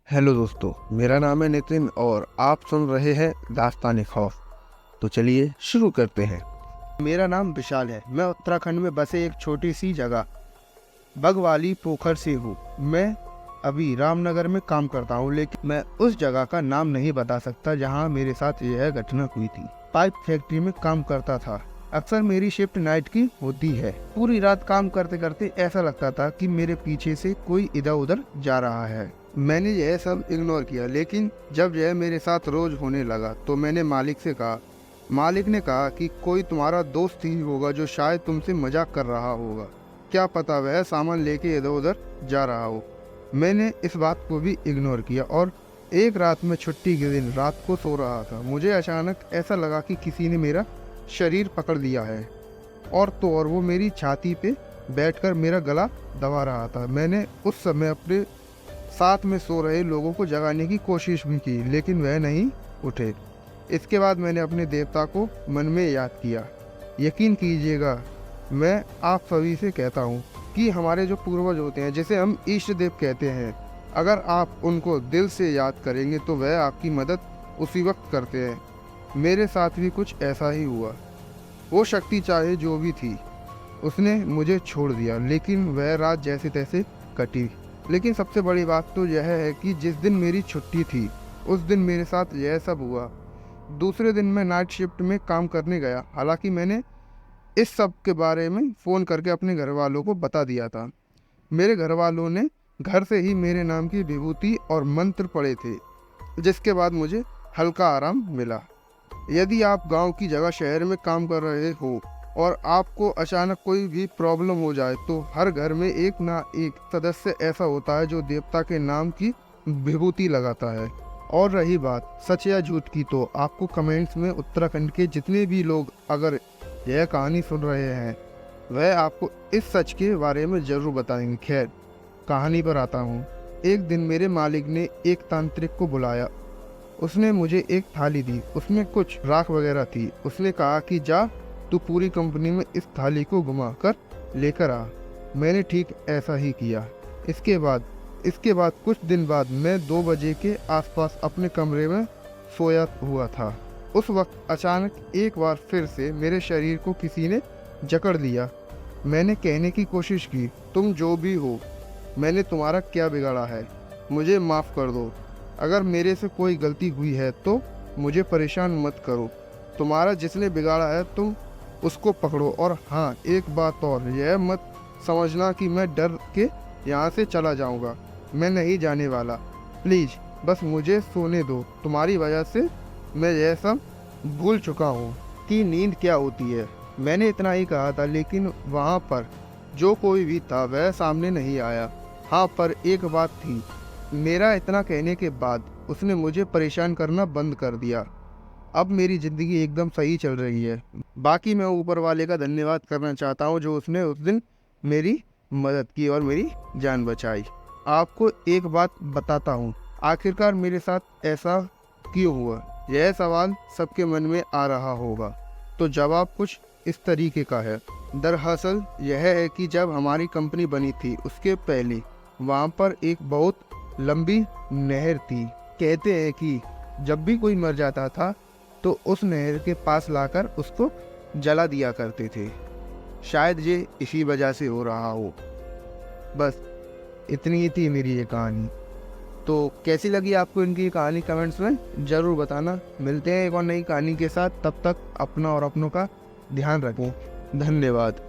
Hello दोस्तों, मेरा नाम है नितिन और आप सुन रहे हैं दास्तान खौफ। तो चलिए शुरू करते हैं। मेरा नाम विशाल है। मैं उत्तराखंड में बसे एक छोटी सी जगह बगवाली पोखर से हूँ। मैं अभी रामनगर में काम करता हूँ, लेकिन मैं उस जगह का नाम नहीं बता सकता जहाँ मेरे साथ यह घटना हुई थी। पाइप फैक्ट्री में काम करता था। अक्सर मेरी शिफ्ट नाइट की होती है। पूरी रात काम करते करते ऐसा लगता था कि मेरे पीछे से कोई इधर उधर जा रहा है। मैंने यह सब इग्नोर किया, लेकिन जब यह मेरे साथ रोज होने लगा तो मैंने मालिक से कहा। मालिक ने कहा कि कोई तुम्हारा दोस्त ही होगा जो शायद तुमसे मजाक कर रहा होगा, क्या पता वह सामान लेके इधर उधर जा रहा हो। मैंने इस बात को भी इग्नोर किया और एक रात में छुट्टी के दिन रात को सो रहा था। मुझे अचानक ऐसा लगा कि किसी ने मेरा शरीर पकड़ लिया है और वो मेरी छाती पे बैठकर मेरा गला दबा रहा था। मैंने उस समय अपने साथ में सो रहे लोगों को जगाने की कोशिश भी की, लेकिन वह नहीं उठे। इसके बाद मैंने अपने देवता को मन में याद किया। यकीन कीजिएगा, मैं आप सभी से कहता हूँ कि हमारे जो पूर्वज होते हैं, जिसे हम इष्ट देव कहते हैं, अगर आप उनको दिल से याद करेंगे तो वह आपकी मदद उसी वक्त करते हैं। मेरे साथ भी कुछ ऐसा ही हुआ। वो शक्ति चाहे जो भी थी, उसने मुझे छोड़ दिया, लेकिन वह रात जैसे तैसे कटी। लेकिन सबसे बड़ी बात तो यह है कि जिस दिन मेरी छुट्टी थी उस दिन मेरे साथ यह सब हुआ। दूसरे दिन मैं नाइट शिफ्ट में काम करने गया। हालांकि मैंने इस सब के बारे में फ़ोन करके अपने घर वालों को बता दिया था। मेरे घर वालों ने घर से ही मेरे नाम की विभूति और मंत्र पढ़े थे, जिसके बाद मुझे हल्का आराम मिला। यदि आप गांव की जगह शहर में काम कर रहे हो और आपको अचानक कोई भी प्रॉब्लम हो जाए, तो हर घर में एक ना एक सदस्य ऐसा होता है जो देवता के नाम की विभूति लगाता है। और रही बात सच या झूठ की, तो आपको कमेंट्स में उत्तराखंड के जितने भी लोग अगर यह कहानी सुन रहे हैं, वह आपको इस सच के बारे में ज़रूर बताएंगे। खैर, कहानी पर आता हूँ। एक दिन मेरे मालिक ने एक तांत्रिक को बुलाया। उसने मुझे एक थाली दी, उसमें कुछ राख वगैरह थी। उसने कहा कि जा, तू पूरी कंपनी में इस थाली को घुमा कर लेकर आ। मैंने ठीक ऐसा ही किया। इसके बाद कुछ दिन बाद मैं 2 बजे के आसपास अपने कमरे में सोया हुआ था। उस वक्त अचानक एक बार फिर से मेरे शरीर को किसी ने जकड़ लिया। मैंने कहने की कोशिश की, तुम जो भी हो, मैंने तुम्हारा क्या बिगाड़ा है, मुझे माफ़ कर दो। अगर मेरे से कोई गलती हुई है तो मुझे परेशान मत करो। तुम्हारा जिसने बिगाड़ा है तुम उसको पकड़ो। और हाँ, एक बात और, यह मत समझना कि मैं डर के यहाँ से चला जाऊँगा। मैं नहीं जाने वाला। प्लीज़ बस मुझे सोने दो। तुम्हारी वजह से मैं यह सब भूल चुका हूँ कि नींद क्या होती है। मैंने इतना ही कहा था, लेकिन वहाँ पर जो कोई भी था वह सामने नहीं आया। हाँ, पर एक बात थी, मेरा इतना कहने के बाद उसने मुझे परेशान करना बंद कर दिया। अब मेरी ज़िंदगी एकदम सही चल रही है। बाकी मैं ऊपर वाले का धन्यवाद करना चाहता हूँ जो उसने उस दिन मेरी मदद की और मेरी जान बचाई। आपको एक बात बताता हूँ, आखिरकार मेरे साथ ऐसा क्यों हुआ? यह सवाल सबके मन में आ रहा होगा। तो जवाब कुछ इस तरीके का है। दरअसल यह है कि जब हमारी कंपनी बनी थी, उसके पहले वहाँ पर एक बहुत लंबी नहर थी। कहते हैं कि जब भी कोई मर जाता था तो उस नहर के पास लाकर उसको जला दिया करते थे। शायद ये इसी वजह से हो रहा हो। बस इतनी ही थी मेरी ये कहानी। तो कैसी लगी आपको इनकी ये कहानी कमेंट्स में ज़रूर बताना। मिलते हैं एक और नई कहानी के साथ। तब तक अपना और अपनों का ध्यान रखें। धन्यवाद।